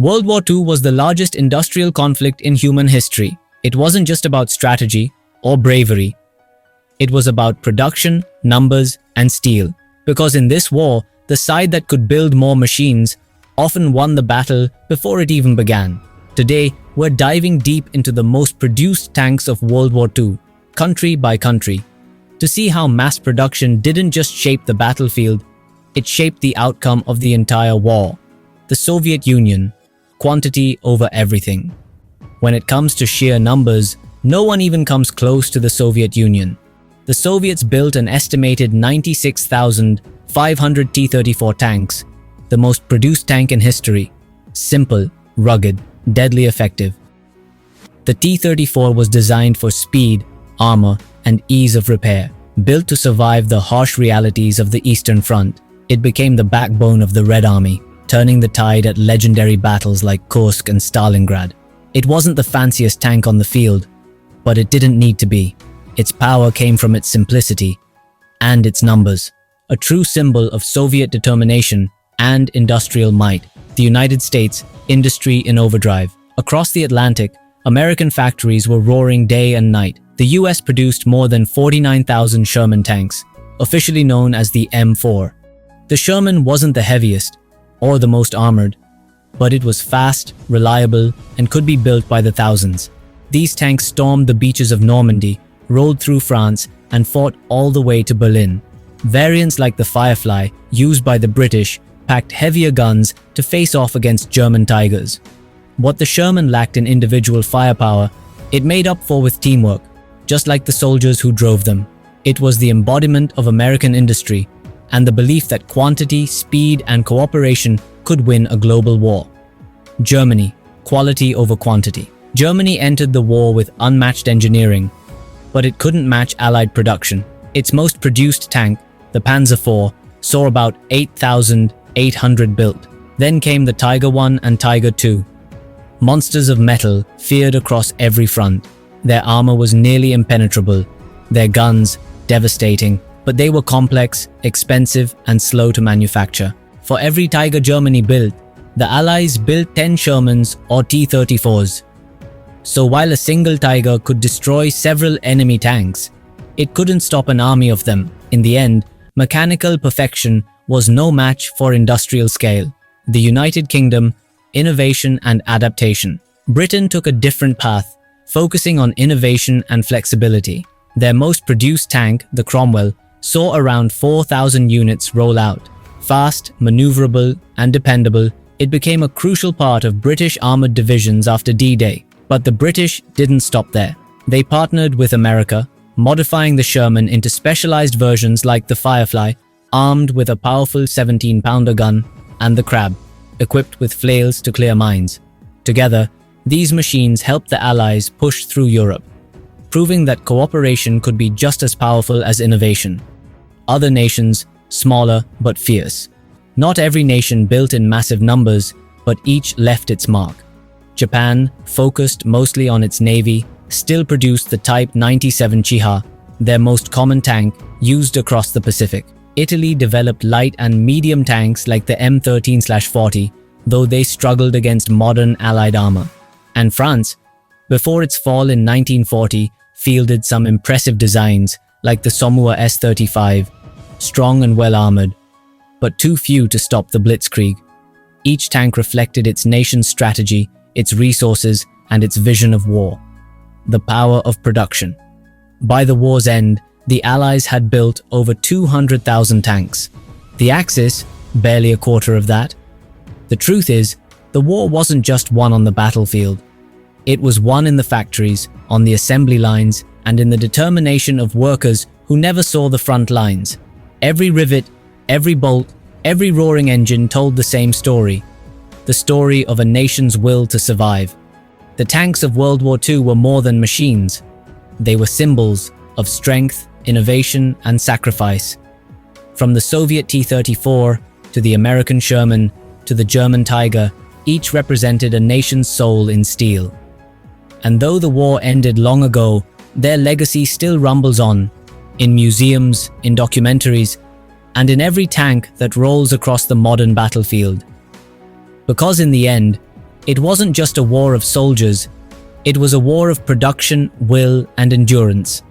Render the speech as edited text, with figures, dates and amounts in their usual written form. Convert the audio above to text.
World War II was the largest industrial conflict in human history. It wasn't just about strategy or bravery. It was about production, numbers, and steel. Because in this war, the side that could build more machines often won the battle before it even began. Today, we're diving deep into the most produced tanks of World War II, country by country, to see how mass production didn't just shape the battlefield, it shaped the outcome of the entire war. The Soviet Union, quantity over everything. When it comes to sheer numbers, no one even comes close to the Soviet Union. The Soviets built an estimated 96,500 T-34 tanks, the most produced tank in history. Simple, rugged, deadly effective. The T-34 was designed for speed, armor, and ease of repair. Built to survive the harsh realities of the Eastern Front, it became the backbone of the Red Army, turning the tide at legendary battles like Kursk and Stalingrad. It wasn't the fanciest tank on the field, but it didn't need to be. Its power came from its simplicity and its numbers, a true symbol of Soviet determination and industrial might. The United States, industry in overdrive. Across the Atlantic, American factories were roaring day and night. The US produced more than 49,000 Sherman tanks, officially known as the M4. The Sherman wasn't the heaviest or the most armored, but it was fast, reliable, and could be built by the thousands. These tanks stormed the beaches of Normandy, rolled through France, and fought all the way to Berlin. Variants like the Firefly, used by the British, packed heavier guns to face off against German Tigers. What the Sherman lacked in individual firepower, it made up for with teamwork, just like the soldiers who drove them. It was the embodiment of American industry and the belief that quantity, speed, and cooperation could win a global war. Germany, quality over quantity. Germany entered the war with unmatched engineering, but it couldn't match Allied production. Its most produced tank, the Panzer IV, saw about 8,800 built. Then came the Tiger I and Tiger II. Monsters of metal feared across every front. Their armor was nearly impenetrable, their guns devastating, but they were complex, expensive, and slow to manufacture. For every Tiger Germany built, the Allies built 10 Shermans or T-34s. So while a single Tiger could destroy several enemy tanks, it couldn't stop an army of them. In the end, mechanical perfection was no match for industrial scale. The United Kingdom, innovation and adaptation. Britain took a different path, focusing on innovation and flexibility. Their most produced tank, the Cromwell, saw around 4,000 units roll out. Fast, maneuverable, and dependable, it became a crucial part of British armored divisions after D-Day. But the British didn't stop there. They partnered with America, modifying the Sherman into specialized versions like the Firefly, armed with a powerful 17-pounder gun, and the Crab, equipped with flails to clear mines. Together, these machines helped the Allies push through Europe, proving that cooperation could be just as powerful as innovation. Other nations, smaller but fierce. Not every nation built in massive numbers, but each left its mark. Japan, focused mostly on its navy, still produced the Type 97 Chiha, their most common tank, used across the Pacific. Italy developed light and medium tanks like the M13/40, though they struggled against modern Allied armor. And France, before its fall in 1940, fielded some impressive designs like the Somua S-35, strong and well-armored, but too few to stop the Blitzkrieg. Each tank reflected its nation's strategy, its resources, and its vision of war. The power of production. By the war's end, the Allies had built over 200,000 tanks. The Axis, barely a quarter of that. The truth is, the war wasn't just won on the battlefield. It was won in the factories, on the assembly lines, and in the determination of workers who never saw the front lines. Every rivet, every bolt, every roaring engine told the same story. The story of a nation's will to survive. The tanks of World War II were more than machines. They were symbols of strength, innovation, and sacrifice. From the Soviet T-34 to the American Sherman to the German Tiger, each represented a nation's soul in steel. And though the war ended long ago, their legacy still rumbles on, in museums, in documentaries, and in every tank that rolls across the modern battlefield. Because in the end, It wasn't just a war of soldiers, it was a war of production, will, and endurance.